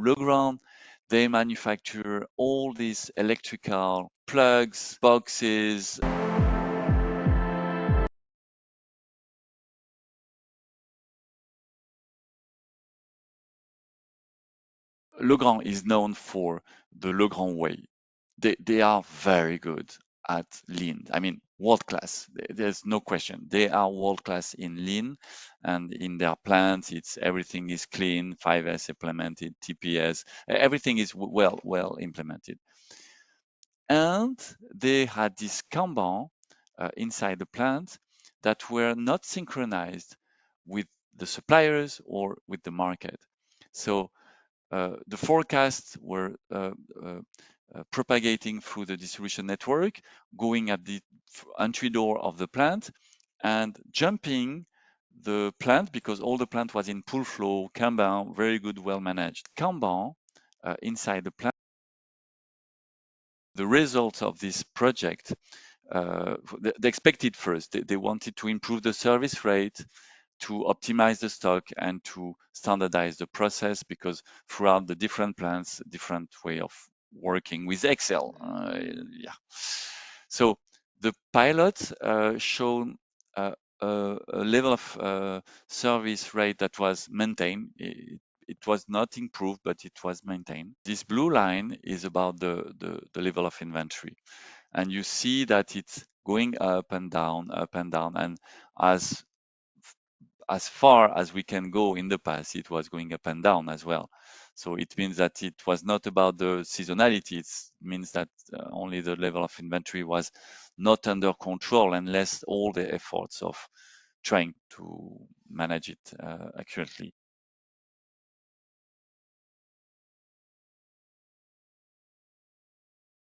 Legrand, they manufacture all these electrical plugs, boxes. Legrand is known for the Legrand way. They are very good at lean. I mean, world class. There's no question. They are world class in lean, and in their plants, everything is clean. 5S implemented, TPS, everything is well implemented. And they had this Kanban inside the plant that were not synchronized with the suppliers or with the market. So the forecasts were propagating through the distribution network, going at the entry door of the plant and jumping the plant because all the plant was in pull flow, Kanban, very good, well managed. Kanban inside the plant. The results of this project, they expected first, they wanted to improve the service rate, to optimize the stock and to standardize the process because throughout the different plants, different way of working with Excel. Yeah. So the pilot shown a level of service rate that was maintained. It was not improved, but it was maintained. This blue line is about the level of inventory. And you see that it's going up and down, and as far as we can go in the past, it was going up and down as well. So it means that it was not about the seasonality. It means that only the level of inventory was not under control unless all the efforts of trying to manage it accurately.